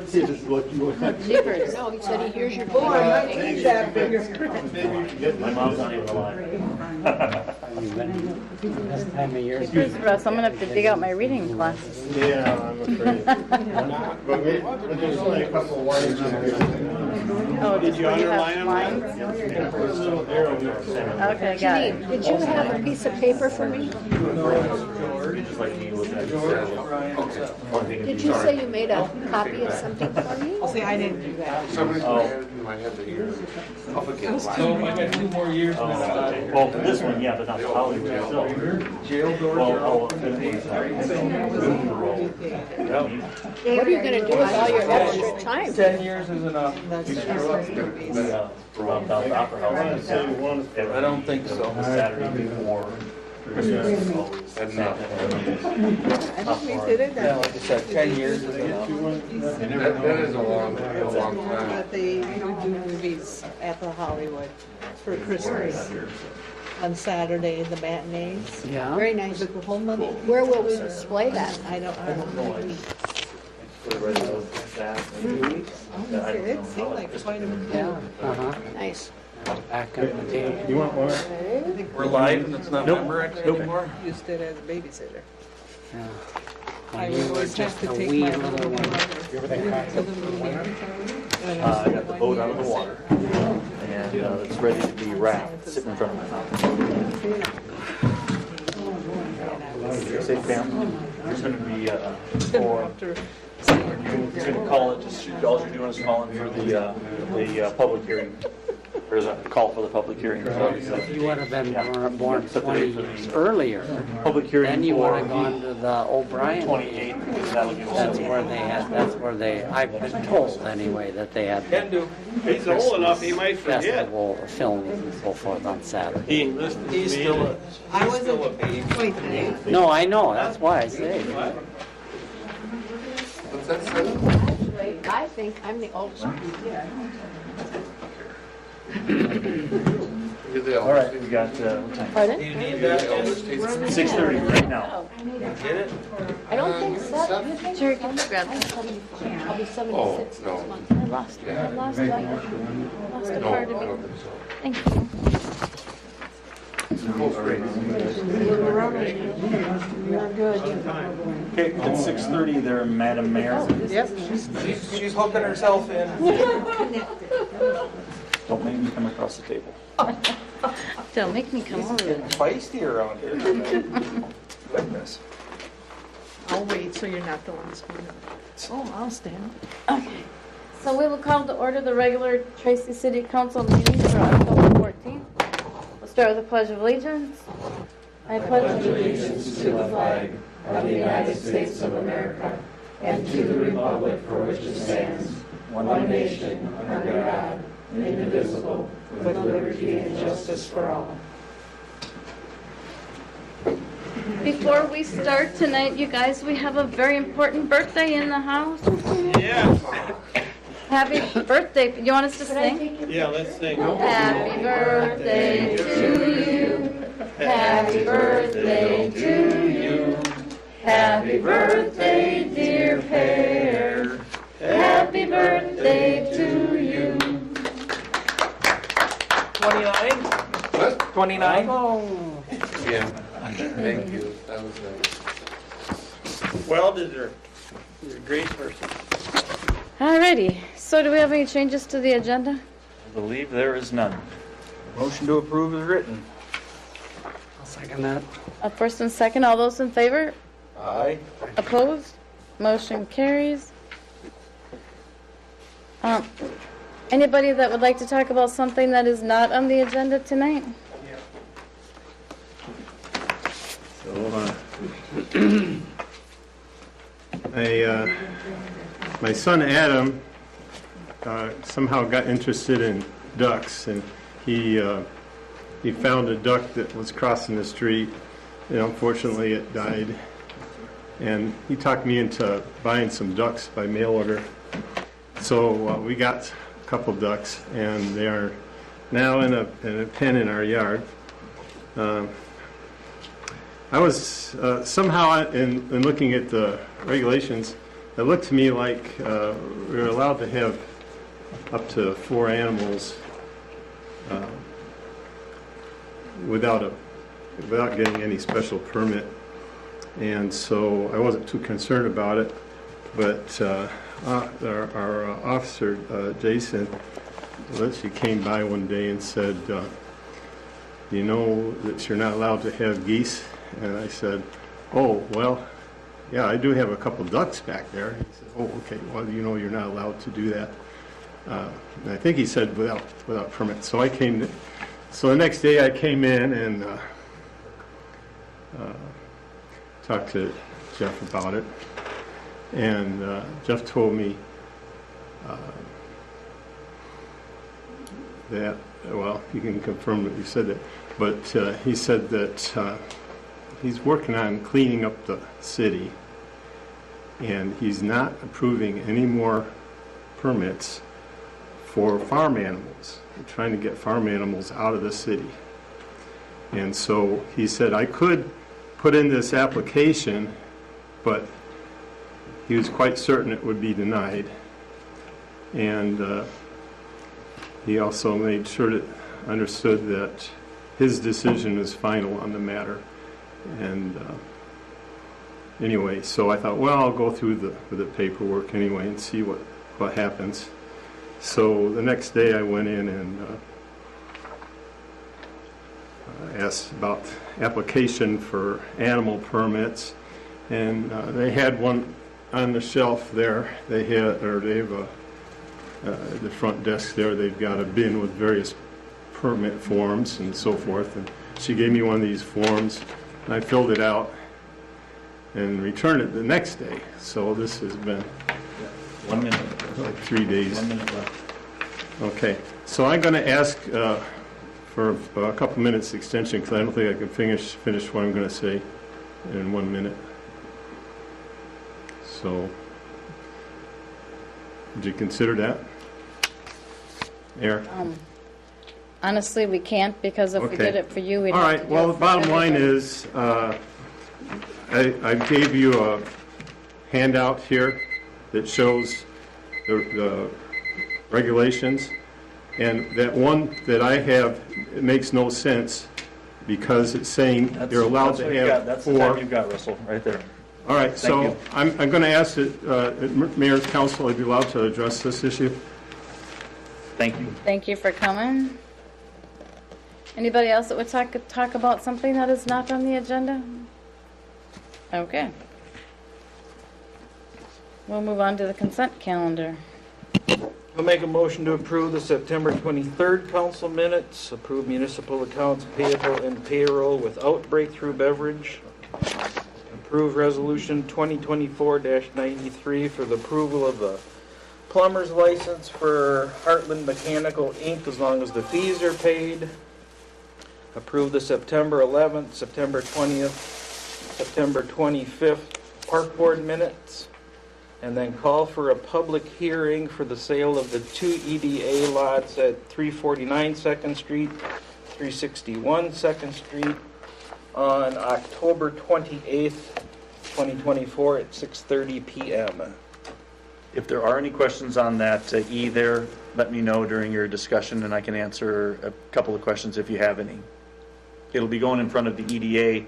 See if this is what you want. Jeepers. No, he said he hears your board. My mom's not even alive. This time of year. Jeepers, Russ, I'm gonna have to dig out my reading glasses. Yeah, I'm afraid. But there's only a couple of wires in here. Oh, Did you underline lines? them? Yeah, put a little arrow there. Okay, got it. Did you have a piece of paper for me? Just like he was at Did you say you made a copy of something for me? See, I didn't do that. Somebody's might have the year up against. So I got 2 more years. well, for this one, yeah, but not the Hollywood itself. Jail doors Well, are all. What are you gonna do with all your extra time? 10 years is enough. Around the Opera House. So you want I don't think so. The Saturday before Christmas. That's not. Yeah, like I said, 10 years is enough. That is a long time. But they would do movies at the Hollywood for Christmas. On Saturday, the matinees. Yeah. Very nice. The whole month. Where will we display that? I don't know. For the rest of that. It seemed like quite a bit. Nice. Back in the day. You want one? We're live and it's not member X anymore? Used it as a babysitter. Yeah. I When would you were always have just to a take wee my little little one. to the movie. I got the boat out of the water, and it's ready to be wrapped, sitting in front of my mouth. Say, family, there's going to be for. You're going to call it. Just all you're doing is calling for the public hearing. There's a call for the public hearing. If you would have been born 20 years earlier, Public hearing then you for would have gone to the O'Brien. 28. That'll give us That's where they, I've been told anyway, that they had Can do. He's old enough, he might forget. festival filming and so forth on Saturday. He's still a... I wasn't, wait, No, I know, that's why I say. What's that say? Actually, I think I'm the oldest. You're the All right, eldest. we got what time? Pardon? You need You're the eldest. 6:30 right now. Get it? I don't think so. You think? Jerry, can you grab that? I'll be 76 Oh, next no. month. I lost it. I lost it. I lost a No, I part of don't me. think so. Thank you. You're good. Okay, it's 6:30 there, Madam Mayor. Yep, she's hooking herself in. Don't make me come across the table. Don't make me come over there. Feisty around here. Goodness. I'll wait so you're not the one speaking. Oh, I'll stand. Okay. So we will call to order the regular Tracy City Council meeting for October 14th. We'll start with the Pledge of Allegiance. I pledge allegiance to the flag of the United States of America and to the republic for which it stands, one nation, under God, indivisible, with liberty and justice for all. Before we start tonight, you guys, we have a very important birthday in the house. Yeah. Happy birthday. You want us to sing? Yeah, let's sing. Happy birthday to you. Happy birthday to you. Happy birthday, dear Pear. Happy birthday to you. 29? What? 29? Yeah. Thank you. That was nice. Well deserved. You're a great person. Alrighty. So do we have any changes to the agenda? I believe there is none. Motion to approve is written. I'll second that. First and second, all those in favor? Aye. Opposed? Motion carries. Anybody that would like to talk about something that is not on the agenda tonight? So, my son Adam somehow got interested in ducks, and he found a duck that was crossing the street, and unfortunately it died. And he talked me into buying some ducks by mail order. So we got a couple ducks, and they are now in a pen in our yard. I was somehow, in looking at the regulations, it looked to me like we were allowed to have up to 4 animals without getting any special permit. And so I wasn't too concerned about it, but our officer, Jason, she came by one day and said, you know that you're not allowed to have geese? And I said, oh, well, yeah, I do have a couple ducks back there. He said, oh, okay, well, you know you're not allowed to do that. And I think he said without permit. So so the next day I came in and talked to Jeff about it. And Jeff told me that, well, you can confirm that you said that, but he said that he's working on cleaning up the city, and he's not approving any more permits for farm animals. We're trying to get farm animals out of the city. And so he said, I could put in this application, but he was quite certain it would be denied. And he also made sure that understood that his decision was final on the matter. And anyway, so I thought, well, I'll go through the paperwork anyway and see what happens. So the next day I went in and asked about application for animal permits, and they had one on the shelf there. They have the front desk there. They've got a bin with various permit forms and so forth. And she gave me one of these forms, and I filled it out and returned it the next day. So this has been 1 minute. like 3 days. 1 minute left. Okay, so I'm going to ask for a couple minutes extension because I don't think I can finish what I'm going to say in 1 minute. So, would you consider that? Mayor? Honestly, we can't, because if we Okay. did it for you, we'd All have right, to do well, it the for bottom line everybody. is, I gave you a handout here that shows the regulations, and that one that I have, it makes no sense because it's saying you're allowed to have That's the time 4. you've got, Russell, right there. All right, Thank so you. I'm going to ask that Mayor's Council, I'd be allowed to address this issue. Thank you. Thank you for coming. Anybody else that would talk about something that is not on the agenda? Okay. We'll move on to the consent calendar. I'll make a motion to approve the September 23rd council minutes, approve municipal accounts payable and payroll without breakthrough beverage, approve resolution 2024-93 for the approval of the plumber's license for Heartland Mechanical Inc. as long as the fees are paid, approve the September 11th, September 20th, September 25th park board minutes, and then call for a public hearing for the sale of the 2 EDA lots at 349 2nd Street, 361 2nd Street on October 28th, 2024 at 6:30 p.m. If there are any questions on that E there, let me know during your discussion, and I can answer a couple of questions if you have any. It'll be going in front of the EDA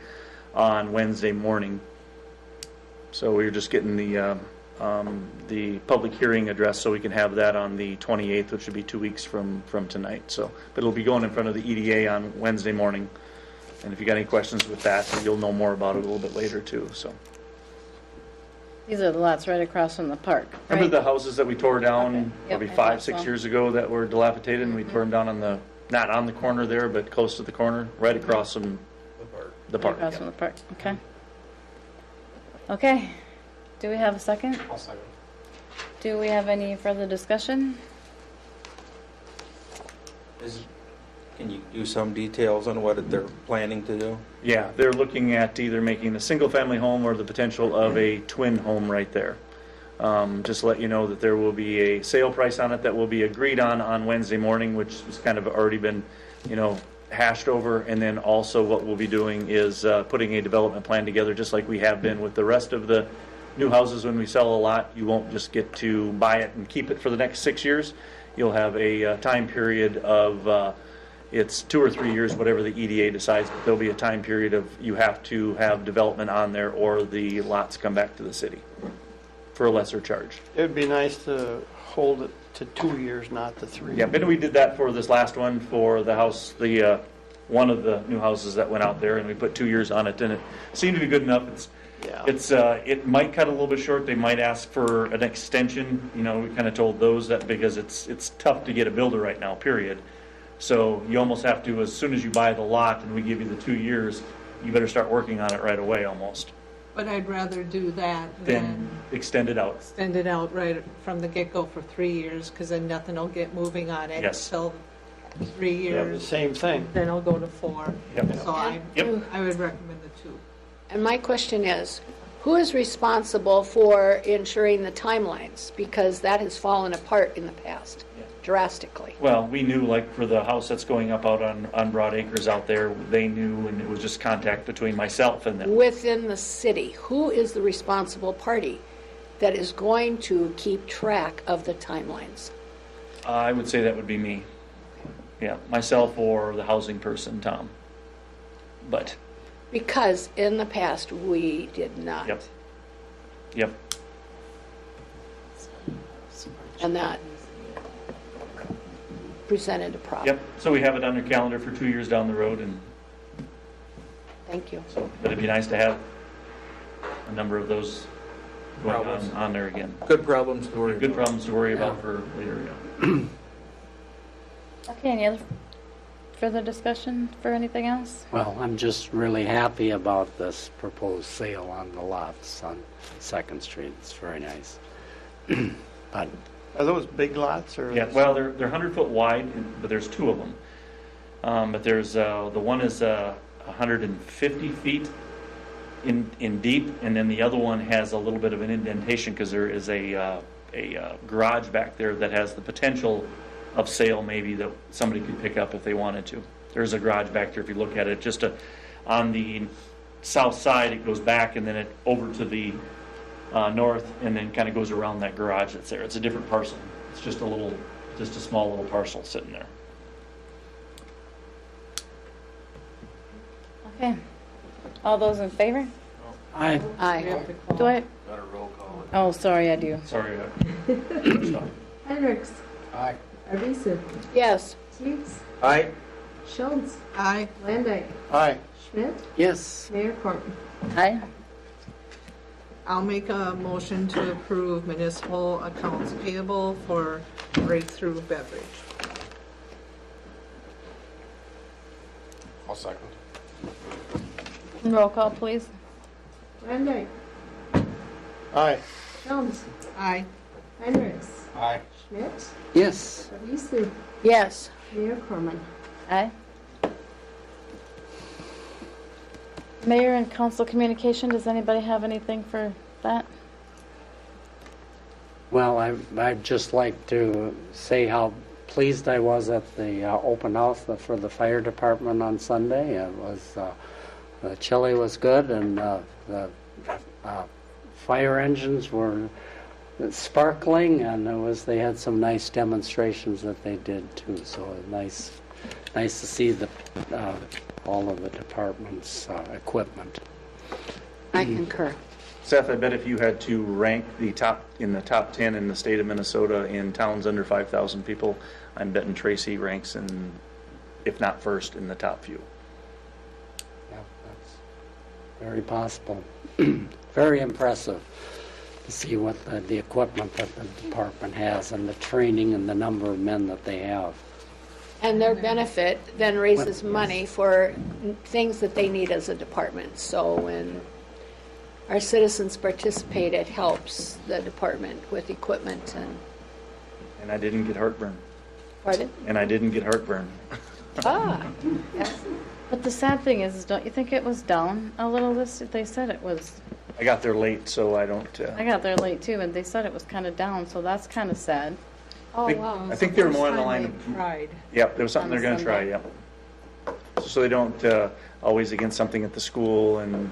on Wednesday morning. So we're just getting the public hearing address so we can have that on the 28th, which would be 2 weeks from tonight. So, but it'll be going in front of the EDA on Wednesday morning. And if you got any questions with that, you'll know more about it a little bit later too. So. These are the lots right across from the park, Remember right? the houses that we tore down Okay. Yep, maybe I 5, thought 6 so. years ago that were dilapidated, and we tore them down on the, not on the corner there, but close to the corner, right across from the Right park. across yeah. from the park, okay. Okay, do we have a second? I'll second. Do we have any further discussion? Can you do some details on what they're planning to do? Yeah, they're looking at either making a single-family home or the potential of a twin home right there. Just to let you know that there will be a sale price on it that will be agreed on Wednesday morning, which has kind of already been, hashed over. And then also what we'll be doing is putting a development plan together, just like we have been with the rest of the new houses, when we sell a lot, you won't just get to buy it and keep it for the next 6 years. You'll have a time period of, it's 2 or 3 years, whatever the EDA decides, but there'll be a time period of you have to have development on there or the lots come back to the city for a lesser charge. It would be nice to hold it to 2 years, not to 3. Yeah, but we did that for this last one, for the house, one of the new houses that went out there, and we put 2 years on it, and it seemed to be good enough. It might cut a little bit short. They might ask for an extension. You know, we kind of told those that because it's tough to get a builder right now, period. So you almost have to, as soon as you buy the lot and we give you the 2 years, you better start working on it right away almost. But I'd rather do that Then than extend it out. extend it out right from the get-go for 3 years, because then nothing will get moving on it Yes. until 3 Yeah, the years. same thing. Then I'll go to 4. Yep. So I Yep. would recommend the 2. And my question is, who is responsible for ensuring the timelines? Because that has fallen apart in the past drastically. Well, we knew, like, for the house that's going up out on Broad Acres out there, they knew, and it was just contact between myself and them. Within the city, who is the responsible party that is going to keep track of the timelines? I would say that would be me. Yeah, myself or the housing person, Tom. But, Because in the past, we did not. yep. And that presented a problem. Yep, so we have it on their calendar for 2 years down the road, and Thank you. so, but it'd be nice to have a number of those going on there again. Good problems to worry about. Good problems to worry about for later, yeah. Okay, any other further discussion for anything else? Well, I'm just really happy about this proposed sale on the lots on 2nd Street. It's very nice. But Are those big lots or? Yeah, well, they're 100-foot wide, but there's 2 of them. But there's, the one is 150 feet in deep, and then the other one has a little bit of an indentation because there is a garage back there that has the potential of sale maybe that somebody could pick up if they wanted to. There's a garage back there if you look at it. Just on the south side, it goes back and then it over to the north and then kind of goes around that garage that's there. It's a different parcel. It's just a small little parcel sitting there. Okay. All those in favor? I Aye. Do I? Got a roll call. Oh, sorry, I do. Sorry. Hendricks. Aye. Arvisu. Yes. Teets. Aye. Schultz. Aye. Landijk. Aye. Schmidt. Yes. Mayor Corman. Aye. I'll make a motion to approve municipal accounts payable for Breakthrough Beverage. I'll second. Roll call, please. Landijk. Aye. Schultz. Aye. Hendricks. Aye. Schmidt. Yes. Arvisu. Yes. Mayor Corman. Aye. Mayor and council communication, does anybody have anything for that? Well, I'd just like to say how pleased I was at the open house for the fire department on Sunday. It was, the chili was good, and the fire engines were sparkling, and they had some nice demonstrations that they did too. So it was nice to see all of the department's equipment. I concur. Seth, I bet if you had to rank the top 10 in the state of Minnesota in towns under 5,000 people, I'm betting Tracy ranks in, if not first, in the top few. Yeah, that's very possible. Very impressive to see what the equipment that the department has and the training and the number of men that they have. And their benefit then raises money for things that they need as a department. So when our citizens participate, it helps the department with equipment and, And I didn't get heartburn. pardon? And I didn't get heartburn. Ah, yes. But the sad thing is, don't you think it was down a little they said it was, I got there late, so I don't. I got there late too, and they said it was kind of down, so that's kind of sad. Oh, wow. I think they were more on the line of. Tried. Yep, there was something they're going to try, Sunday. yep. So they don't always against something at the school and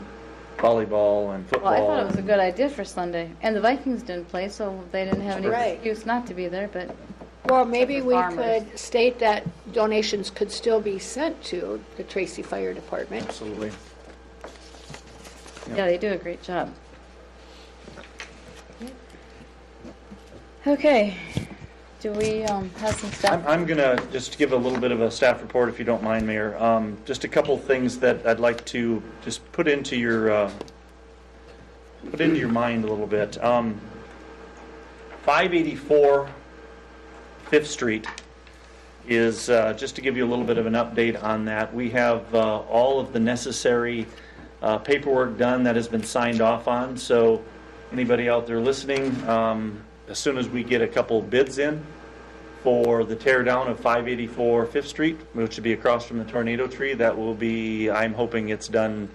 volleyball and Well, football. I thought it was a good idea for Sunday. And the Vikings didn't play, so they didn't have any Right. excuse not to be there, but Well, maybe we farmers. could state that donations could still be sent to the Tracy Fire Department. Absolutely. yeah, they do a great job. Okay. Do we have some stuff? I'm going to just give a little bit of a staff report, if you don't mind, Mayor. Just a couple things that I'd like to just put into your mind a little bit. 584 5th Street is, just to give you a little bit of an update on that, we have all of the necessary paperwork done that has been signed off on. So anybody out there listening, as soon as we get a couple bids in for the tear down of 584 5th Street, which would be across from the tornado tree, that will be, I'm hoping it's done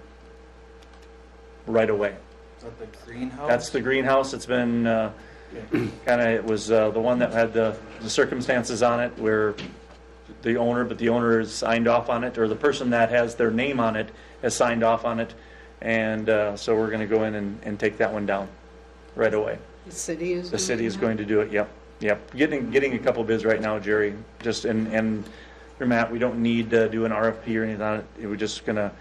right away. Is that the greenhouse? That's the greenhouse. It's been it was the one that had the circumstances on it where the owner has signed off on it, or the person that has their name on it has signed off on it. And so we're going to go in and take that one down right away. The city is The city doing is that? going to do it, yep. Getting a couple bids right now, Jerry. Just, and Matt, we don't need to do an RFP or anything on it. We're just going to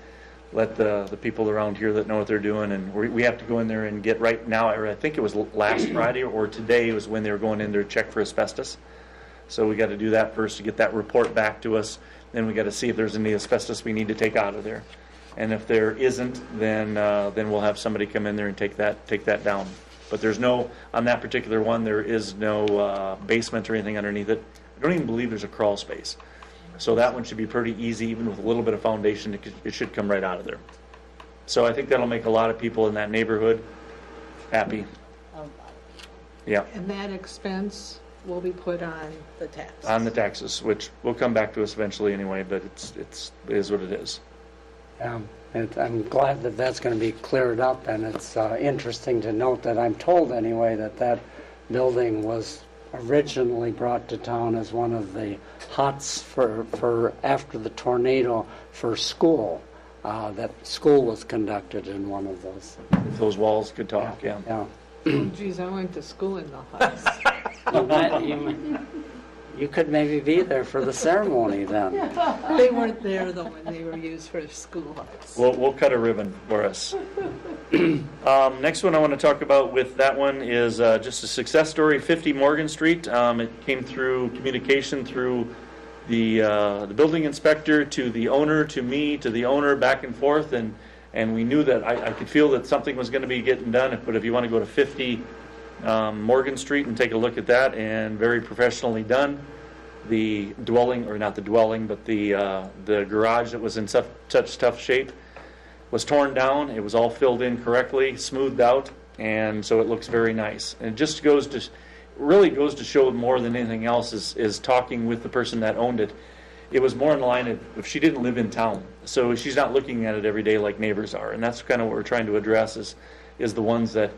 let the people around here that know what they're doing, and we have to go in there and get right now, or I think it was last Friday or today was when they were going in there to check for asbestos. So we got to do that first to get that report back to us. Then we got to see if there's any asbestos we need to take out of there. And if there isn't, then we'll have somebody come in there and take that down. But there's no, on that particular one, there is no basement or anything underneath it. I don't even believe there's a crawl space. So that one should be pretty easy, even with a little bit of foundation, it should come right out of there. So I think that'll make a lot of people in that neighborhood happy. Yeah, And that expense will be put on the tax. on the taxes, which will come back to us eventually anyway, but it is what it is. And I'm glad that that's going to be cleared up, and it's interesting to note that I'm told anyway that building was originally brought to town as one of the huts for after the tornado for school. That school was conducted in one of those. If those walls could talk, yeah. Yeah. Oh, geez, I went to school in the huts. You could maybe be there for the ceremony then. They weren't there though when they were used for school huts. We'll cut a ribbon for us. Next one I want to talk about with that one is just a success story, 50 Morgan Street. It came through communication through the building inspector to the owner, to me, to the owner, back and forth, and we knew that I could feel that something was going to be getting done. But if you want to go to 50 Morgan Street and take a look at that, and very professionally done. The dwelling, or not the dwelling, but the garage that was in such tough shape was torn down. It was all filled in correctly, smoothed out, and so it looks very nice. And it just really goes to show more than anything else is talking with the person that owned it. It was more in the line of if she didn't live in town, so she's not looking at it every day like neighbors are, and that's kind of what we're trying to address is the ones that,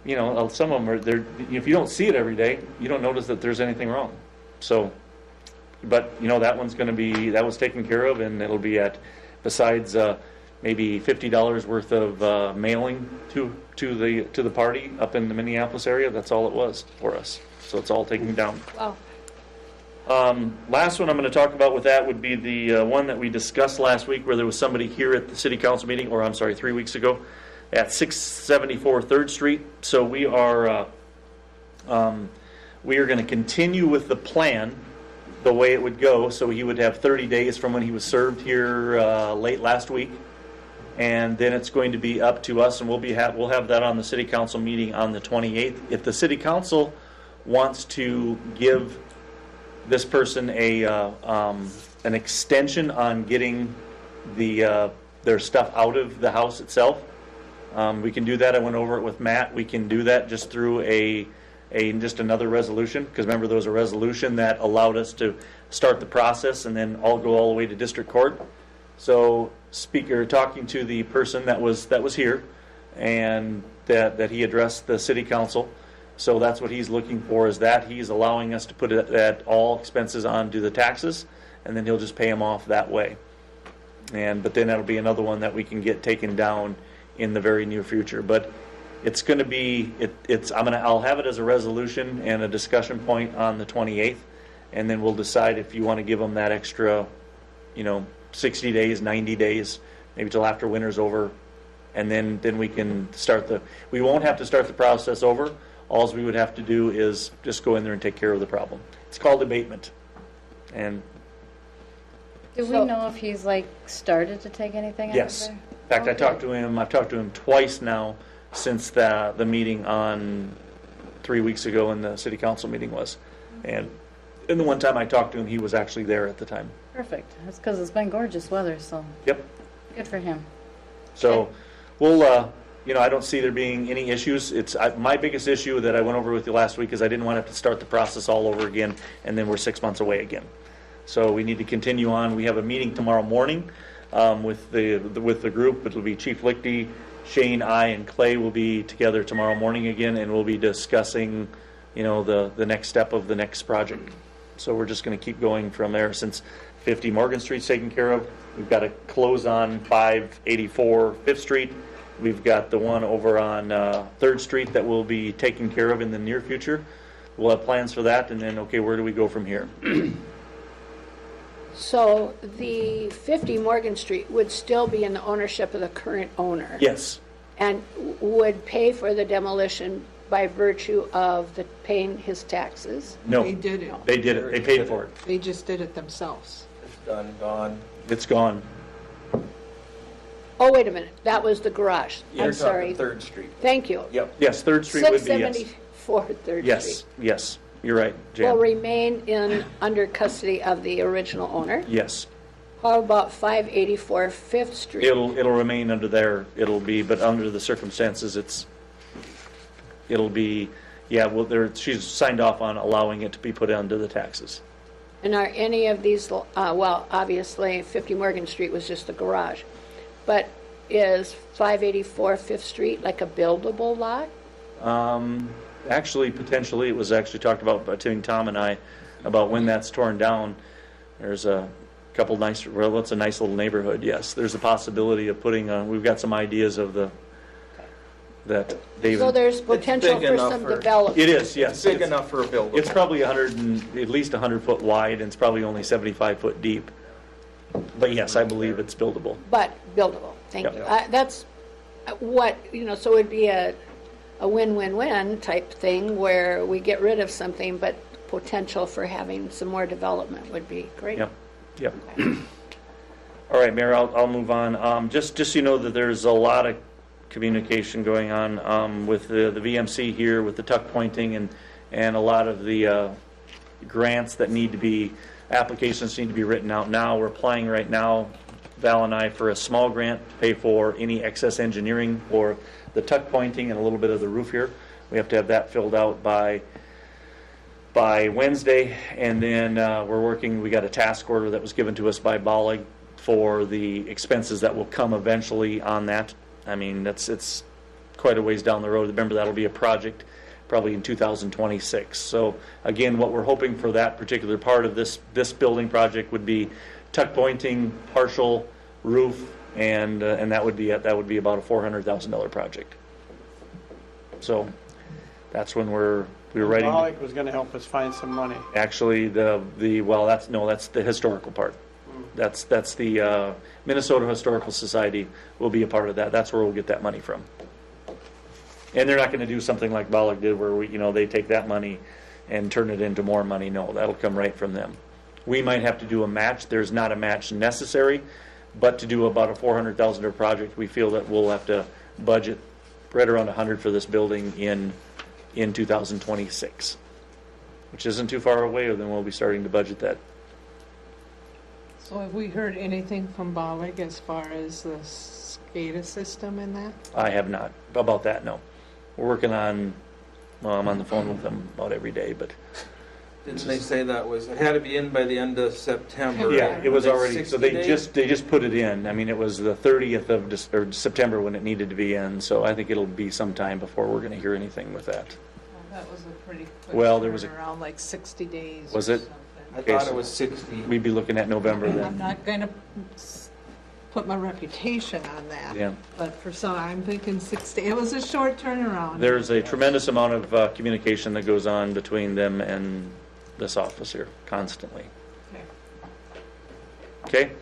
you know, some of them are there. If you don't see it every day, you don't notice that there's anything wrong. So, but you know, that was taken care of, and it'll be at, besides maybe $50 worth of mailing to the party up in the Minneapolis area. That's all it was for us. So it's all taken down. Wow. Last one I'm going to talk about with that would be the one that we discussed last week, where there was somebody here at the city council meeting, or I'm sorry, 3 weeks ago, at 674 3rd Street. So we are going to continue with the plan the way it would go. So he would have 30 days from when he was served here late last week, and then it's going to be up to us, and we'll have that on the city council meeting on the 28th. If the city council wants to give this person an extension on getting their stuff out of the house itself, we can do that. I went over it with Matt. We can do that just through just another resolution, because remember there was a resolution that allowed us to start the process and then go all the way to district court. So talking to the person that was here, and that he addressed the city council. So that's what he's looking for, is that he's allowing us to put it at all expenses onto the taxes, and then he'll just pay them off that way. But then that'll be another one that we can get taken down in the very near future. But it's going to be, I'll have it as a resolution and a discussion point on the 28th, and then we'll decide if you want to give them that extra, 60 days, 90 days, maybe till after winter's over, and then we can we won't have to start the process over. All we would have to do is just go in there and take care of the problem. It's called abatement. And Do we know if he's started to take anything out yes. of there? In fact, I've talked to him twice now since the meeting on 3 weeks ago when the city council meeting was. And the one time I talked to him, he was actually there at the time. Perfect. That's because it's been gorgeous weather, so Yep. good for him. So we'll, I don't see there being any issues. My biggest issue that I went over with you last week is I didn't want to have to start the process all over again, and then we're 6 months away again. So we need to continue on. We have a meeting tomorrow morning with the group. It'll be Chief Lichty, Shane, I, and Clay will be together tomorrow morning again, and we'll be discussing, the next step of the next project. So we're just going to keep going from there. Since 50 Morgan Street's taken care of, we've got to close on 584 5th Street. We've got the one over on 3rd Street that we'll be taking care of in the near future. We'll have plans for that, and then, okay, where do we go from here? So the 50 Morgan Street would still be in the ownership of the current owner? Yes. And would pay for the demolition by virtue of paying his taxes? No. They did it. They did it. They paid for it. They just did it themselves. It's done, gone. It's gone. Oh, wait a minute, that was the garage. You're I'm sorry. talking 3rd Street. Thank you. Yep. Yes, 3rd Street would be, yes. 674 3rd Yes, Street yes, you're right, will Jan. remain under custody of the original owner. Yes. How about 584 5th Street? It'll remain under there, but under the circumstances, it'll be, she's signed off on allowing it to be put under the taxes. And are any of these, well, obviously 50 Morgan Street was just the garage, but is 584 5th Street like a buildable lot? Actually, potentially, it was actually talked about between Tom and I about when that's torn down. There's a couple nice, well, it's a nice little neighborhood, yes. There's a possibility of we've got some ideas of that David. So there's potential big for enough some for- development. It is, yes. It's big enough for a building. It's probably at least 100 foot wide, and it's probably only 75 foot deep. But yes, I believe it's buildable. But buildable, thank Yep. you. That's what, so it'd be a win-win-win type thing where we get rid of something, but potential for having some more development would be great. Yep. All right, Mayor, I'll move on. Just so you know that there's a lot of communication going on with the VMC here, with the tuck pointing, and a lot of the grants that applications need to be written out now. We're applying right now, Val and I, for a small grant to pay for any excess engineering for the tuck pointing and a little bit of the roof here. We have to have that filled out by Wednesday, and then we got a task order that was given to us by Bollig for the expenses that will come eventually on that. I mean, it's quite a ways down the road. Remember, that'll be a project probably in 2026. So again, what we're hoping for that particular part of this building project would be tuck pointing, partial roof, and that would be about a $400,000 project. So that's when we're writing. Bollig was going to help us find some money. Actually, that's the historical part. That's the Minnesota Historical Society will be a part of that. That's where we'll get that money from. And they're not going to do something like Bollig did, where they take that money and turn it into more money. No, that'll come right from them. We might have to do a match. There's not a match necessary, but to do about a $400,000 project, we feel that we'll have to budget right around $100 for this building in 2026, which isn't too far away. Then we'll be starting to budget that. So have we heard anything from Bollig as far as the SCADA system and that? I have not about that. No, we're working on. Well, I'm on the phone with them about every day, but Didn't they say it had to be in by the end of September? yeah, it was Were already. 60 So they days? just put it in. I mean, it was the 30th of September when it needed to be in. So I think it'll be some time before we're going to hear anything with that. That was a pretty quick Well, there was around like 60 days. Was or it? something. I thought it was 60. We'd be looking at November I'm then. not going to put my reputation on that. Yeah. But for some, I'm thinking 6 days. It was a short turnaround. There's a tremendous amount of communication that goes on between them and this office here, constantly. Okay?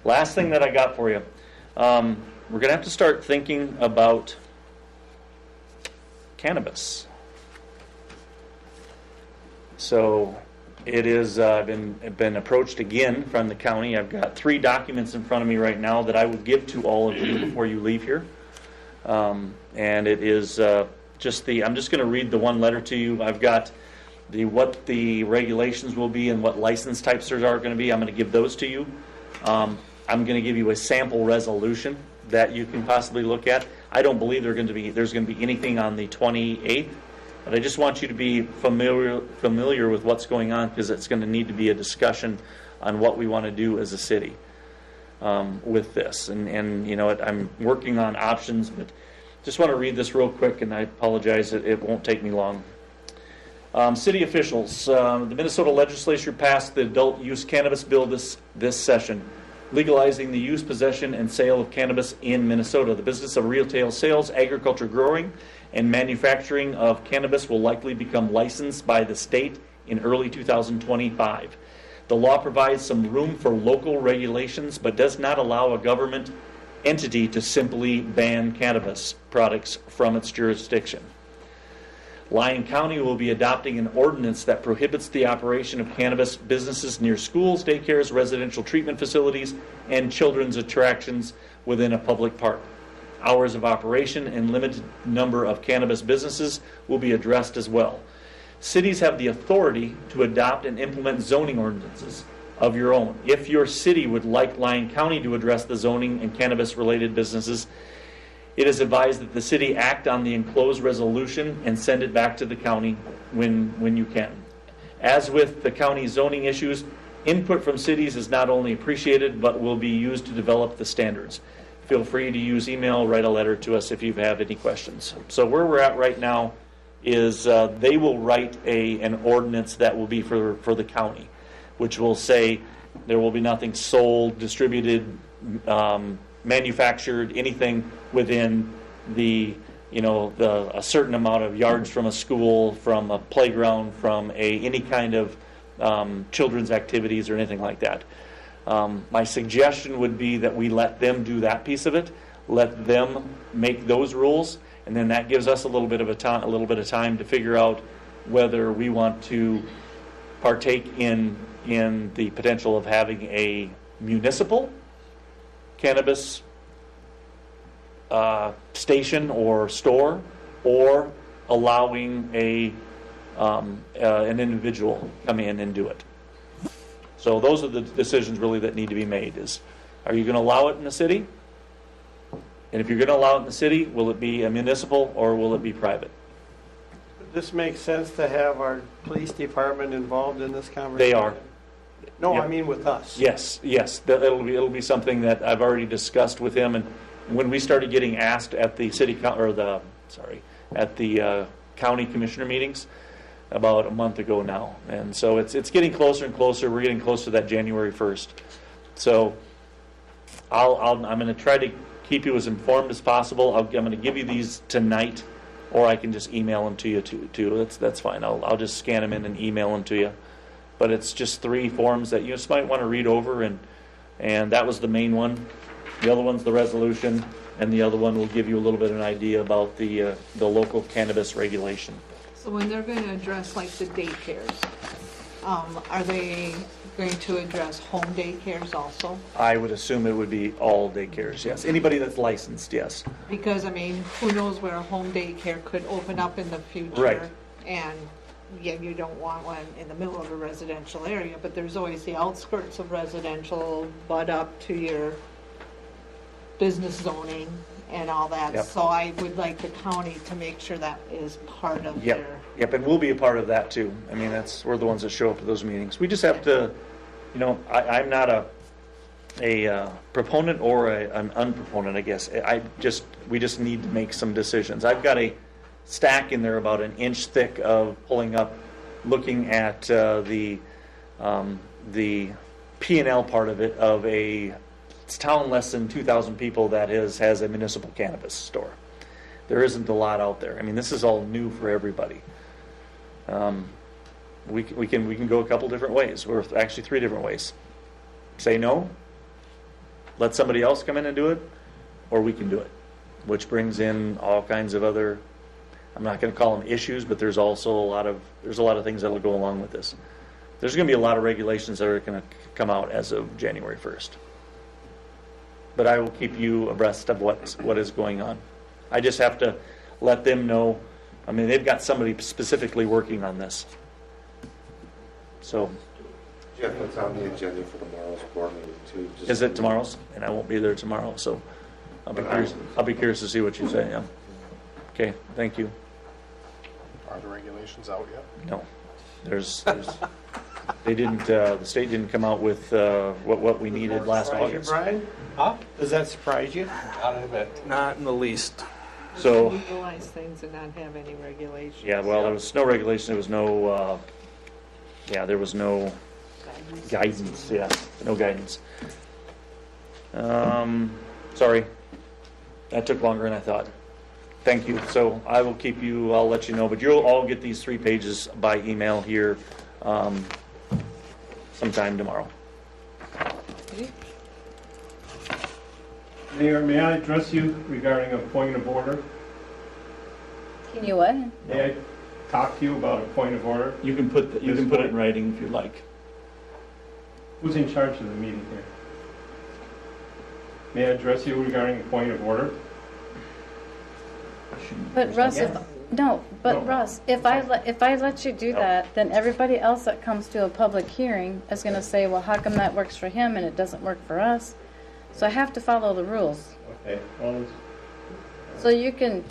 Last thing that I got for you. We're going to have to start thinking about cannabis. So it is been approached again from the county. I've got 3 documents in front of me right now that I will give to all of you before you leave here. And it is I'm just going to read the one letter to you. I've got what the regulations will be and what license types there are going to be. I'm going to give those to you. I'm going to give you a sample resolution that you can possibly look at. I don't believe there's going to be anything on the 28th, but I just want you to be familiar with what's going on, because it's going to need to be a discussion on what we want to do as a city with this. And you know, I'm working on options, but just want to read this real quick, and I apologize, it won't take me long. City officials, the Minnesota legislature passed the adult use cannabis bill this session, legalizing the use, possession, and sale of cannabis in Minnesota. The business of retail sales, agriculture growing, and manufacturing of cannabis will likely become licensed by the state in early 2025. The law provides some room for local regulations, but does not allow a government entity to simply ban cannabis products from its jurisdiction. Lyon County will be adopting an ordinance that prohibits the operation of cannabis businesses near schools, daycares, residential treatment facilities, and children's attractions within a public park. Hours of operation and limited number of cannabis businesses will be addressed as well. Cities have the authority to adopt and implement zoning ordinances of your own. If your city would like Lyon County to address the zoning and cannabis-related businesses, it is advised that the city act on the enclosed resolution and send it back to the county when you can. As with the county zoning issues, input from cities is not only appreciated, but will be used to develop the standards. Feel free to use email, write a letter to us if you have any questions. So where we're at right now is they will write an ordinance that will be for the county, which will say there will be nothing sold, distributed, manufactured, anything within a certain amount of yards from a school, from a playground, from any kind of children's activities or anything like that. My suggestion would be that we let them do that piece of it, let them make those rules, and then that gives us a little bit of time to figure out whether we want to partake in the potential of having a municipal cannabis station or store, or allowing an individual come in and do it. So those are the decisions really that need to be made. Are you going to allow it in the city? And if you're going to allow it in the city, will it be a municipal or will it be private? This makes sense to have our police department involved in this conversation? They are. No, Yep. I mean with us. Yes. It'll be something that I've already discussed with him, and when we started getting asked at the county commissioner meetings about a month ago now, and so it's getting closer and closer. We're getting close to that January 1st. So I'm going to try to keep you as informed as possible. I'm going to give you these tonight, or I can just email them to you too. That's fine. I'll just scan them in and email them to you. But it's just 3 forms that you just might want to read over, and that was the main one. The other one's the resolution, and the other one will give you a little bit of an idea about the local cannabis regulation. So when they're going to address like the daycares, are they going to address home daycares also? I would assume it would be all daycares, yes. Anybody that's licensed, yes. Because, I mean, who knows where a home daycare could open up in the future? Right. And, yeah, you don't want one in the middle of a residential area, but there's always the outskirts of residential, butt up to your business zoning and all that. Yep. So I would like the county to make sure that is part of their... Yep, and we'll be a part of that too. I mean, we're the ones that show up at those meetings. We just have to, I'm not a proponent or an unproponent, I guess. We just need to make some decisions. I've got a stack in there about an inch thick of pulling up, looking at the P&L part of it of a town less than 2,000 people that has a municipal cannabis store. There isn't a lot out there. I mean, this is all new for everybody. We can go a couple different ways, or actually 3 different ways. Say no, let somebody else come in and do it, or we can do it, which brings in all kinds of other, I'm not going to call them issues, but there's also a lot of things that will go along with this. There's going to be a lot of regulations that are going to come out as of January 1st. But I will keep you abreast of what is going on. I just have to let them know. I mean, they've got somebody specifically working on this. So, Jeff, what's on the agenda for tomorrow's board meeting too? Just- is it tomorrow's? And I won't be there tomorrow, so I'll be curious. I'll be curious to see what you say. Yeah. Okay. Thank you. Are the regulations out yet? No, there's they didn't. The state didn't come out with what we needed last Surprise you, August. Brian? Huh? Does that surprise you? Not a bit. Not in the least. So Legalize things and not have any regulations. yeah, well, there was no regulation. There was no. There was no guidance. Yeah, no guidance. Sorry, that took longer than I thought. Thank you. So I will keep you. I'll let you know. But you'll all get these 3 pages by email here sometime tomorrow. Mayor, may I address you regarding a point of order? Can you what? May I talk to you about a point of order? You can put it in writing if you like. Who's in charge of the meeting here? May I address you regarding a point of order? But Russ, Yeah. no, but No. Russ, if I let you do that, then everybody else that comes to a public hearing is gonna say, well, how come that works for him and it doesn't work for us? So I have to follow the rules. Okay, well, So you can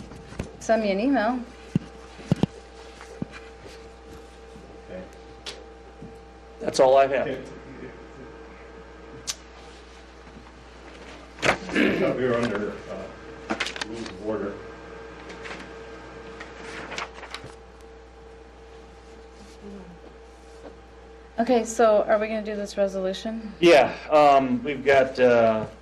send me an email. okay. That's all I have. We're under rules of order. Okay, so are we gonna do this resolution? Yeah, we've got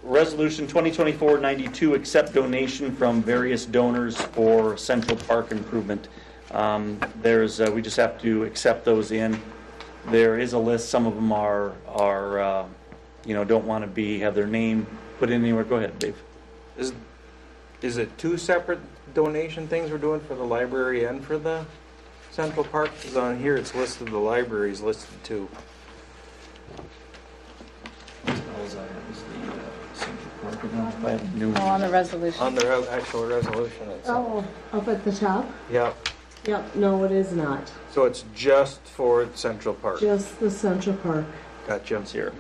Resolution 2024-92, accept donation from various donors for Central Park improvement. We just have to accept those in. There is a list. Some of them are don't want to have their name put in anywhere. Go ahead, Dave. Is it 2 separate donation things we're doing for the library and for the Central Park? Because on here it's listed, the library's listed too. Oh, on the resolution. On the actual resolution itself. Oh, up at the top? Yep. Yep, no, it is not. So it's just for Central Park. Just the Central Park. Gotcha. Here.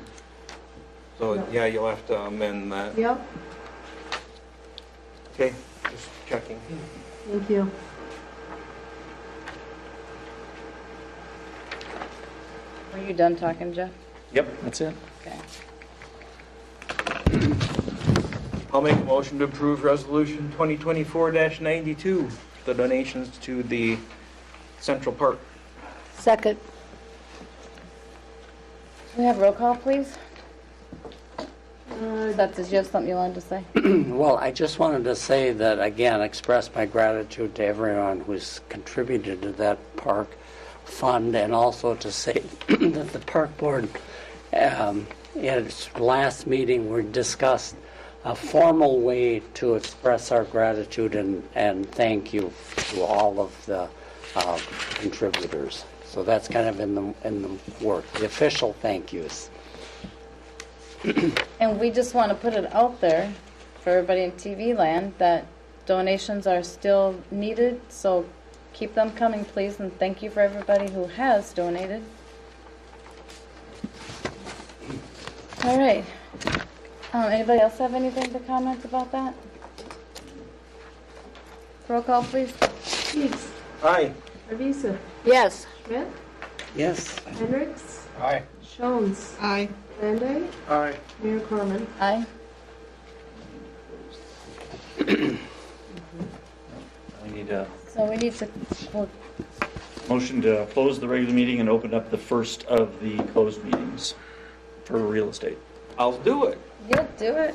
So, Yep. yeah, you'll have to amend that. Yep, Okay, just checking. thank you. Were you done talking, Jeff? Yep, that's it. Okay. I'll make a motion to approve Resolution 2024-92, the donations to the Central Park. Second. Can we have roll call, please? Did you have something you wanted to say? Well, I just wanted to say that, again, express my gratitude to everyone who's contributed to that park fund, and also to say that the park board, in its last meeting, we discussed a formal way to express our gratitude and thank you to all of the contributors. So that's kind of in the work, the official thank yous. And we just want to put it out there for everybody in TV land that donations are still needed, so keep them coming, please, and thank you for everybody who has donated. All right. Anybody else have anything to comment about that? Roll call, please. Keats, Aye. Arvisa, Yes. Schmidt, Yes. Hendricks, Aye. Jones, Aye. Landay, Aye. Mayor Corman. Aye. We need a So we need to, well, motion to close the regular meeting and open up the first of the closed meetings for real estate. I'll do it. Yep, do it.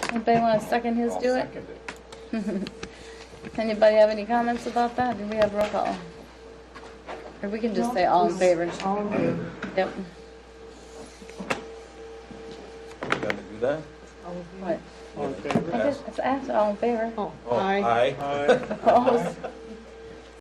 Anybody want to second his I'll do it? second it. Anybody have any comments about that? Do we have roll call? Or we can just say all in favor. All in favor. Yep. You gotta do that? What? All in favor? I just asked all in favor. Oh, Oh, aye. aye. Opposed?